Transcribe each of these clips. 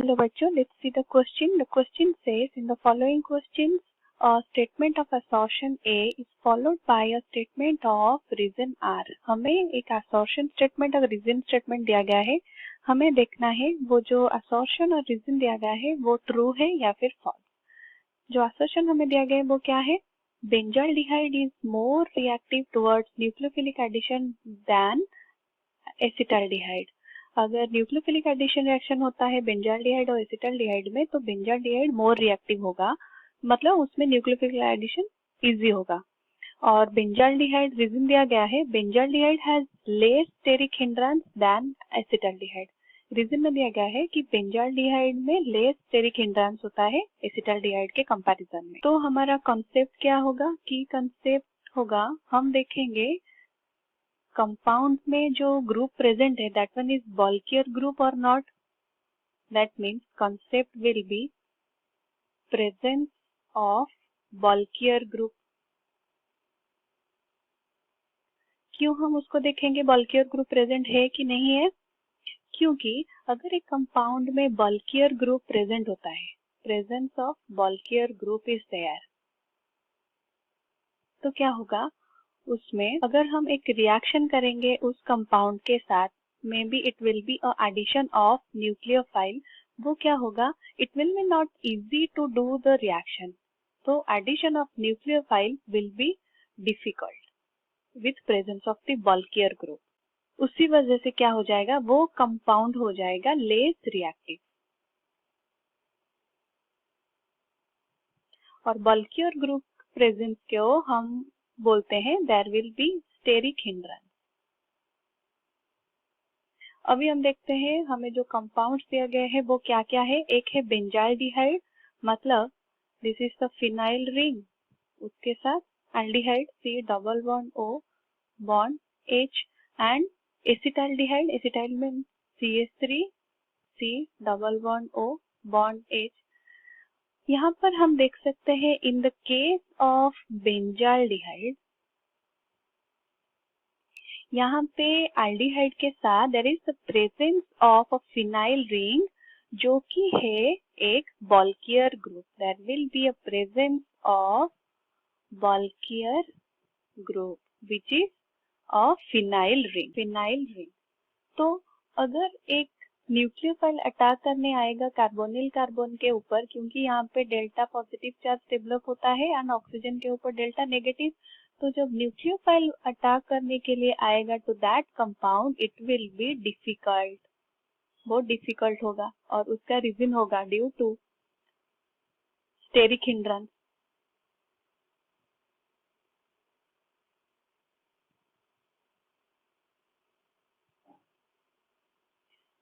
Hello बच्चों, let's see the question. The question says, in the following questions, a statement of assertion A is followed by a statement of reason R. हमें एक assertion statement और reason statement दिया गया है. हमें देखना है वो जो assertion और reason दिया गया है वो true है या फिर false. जो assertion हमें दिया गया है वो क्या है? Benzaldehyde is more reactive towards nucleophilic addition than acetaldehyde. अगर न्यूक्लियोफिलिक एडिशन रिएक्शन होता है बेंजाल्डिहाइड और एसिटाल्डिहाइड में तो बेंजाल्डिहाइड मोर रिएक्टिव होगा, मतलब उसमें न्यूक्लियोफिलिक एडिशन इजी होगा. और बेंजाल्डिहाइड रीजन दिया गया है, benzaldehyde has less steric hindrance than acetaldehyde. Reason में दिया गया है कि बेंजाल्डिहाइड में लेस स्टेरिक हिंड्रेंस होता है एसिटाल्डिहाइड के कंपैरिजन में. तो हमारा कॉन्सेप्ट क्या होगा? की कॉन्सेप्ट होगा, हम देखेंगे कंपाउंड में जो ग्रुप प्रेजेंट है that one is bulkier group और not. That means concept will be presence of bulkier group. क्यों हम उसको देखेंगे बल्कियर ग्रुप प्रेजेंट है कि नहीं है? क्योंकि अगर एक कंपाउंड में बल्कियर ग्रुप प्रेजेंट होता है, presence of bulkier group is there, तो क्या होगा उसमें? अगर हम एक रिएक्शन करेंगे उस कंपाउंड के साथ, may be it will be a addition of nucleophile, वो क्या होगा? It will be not easy to do the reaction. तो addition of nucleophile will be difficult with presence of the bulkier group. उसी वजह से क्या हो जाएगा? वो कंपाउंड हो जाएगा लेस रिएक्टिव. और बल्कियर ग्रुप प्रेजेंस को हम बोलते हैं there will be steric hindrance. अभी हम देखते हैं हमें जो कंपाउंड्स दिया गया है वो क्या क्या है. एक है बेंजाल्डिहाइड, मतलब this is the phenyl ring, उसके साथ aldehyde C double bond O bond H and acetaldehyde, acetyl में CH3 C double bond O bond H. यहाँ पर हम देख सकते हैं in the case of benzaldehyde, यहाँ पे एल्डिहाइड के साथ there is the presence of a phenyl ring जो कि है एक bulkier group. There will be a presence of bulkier group which is a phenyl ring. Phenyl ring. तो अगर एक न्यूक्लियोफाइल अटैक करने आएगा कार्बोनिल कार्बन के ऊपर, क्योंकि यहाँ पे डेल्टा पॉजिटिव चार्ज डेवलप होता है एंड ऑक्सीजन के ऊपर डेल्टा नेगेटिव, तो जब न्यूक्लियोफाइल अटैक करने के लिए आएगा तो that compound it will be difficult, बहुत डिफिकल्ट होगा. और उसका रीजन होगा ड्यू टू स्टेरिक हिंड्रेंस.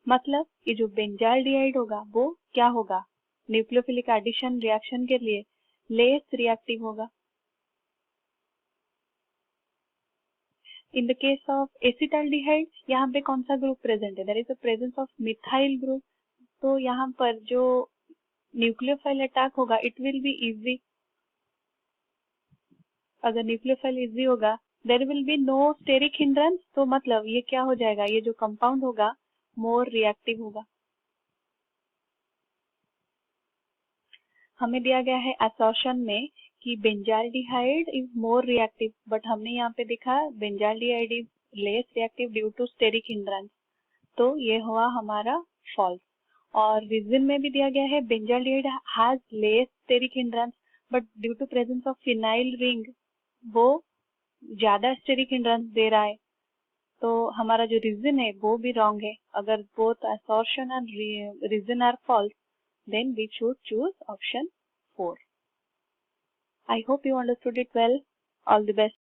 मतलब ये जो बेंजाल्डिहाइड होगा वो क्या होगा? न्यूक्लियोफिलिक एडिशन रिएक्शन के लिए लेस रिएक्टिव होगा. In the case of acetaldehyde यहाँ पे कौन सा ग्रुप प्रेजेंट है? There is a presence of methyl group. तो यहाँ पर जो न्यूक्लियोफाइल अटैक होगा इट विल बी इजी. अगर न्यूक्लियोफाइल इजी होगा there will be no steric hindrance, तो मतलब ये क्या हो जाएगा? ये जो कंपाउंड होगा मोर रिएक्टिव होगा. हमें दिया गया है असर्शन में कि benzaldehyde is more reactive, but हमने यहाँ पे देखा benzaldehyde is less reactive due to steric hindrance, तो ये हुआ हमारा फॉल्स. और रीजन में भी दिया गया है benzaldehyde has less steric hindrance, but due to presence of phenyl ring वो ज्यादा स्टेरिक हिंड्रेंस दे रहा है. तो हमारा जो रीजन है वो भी रॉन्ग है. अगर both assertion and reason are false, then we should choose option 4. I hope you understood it well. All the best.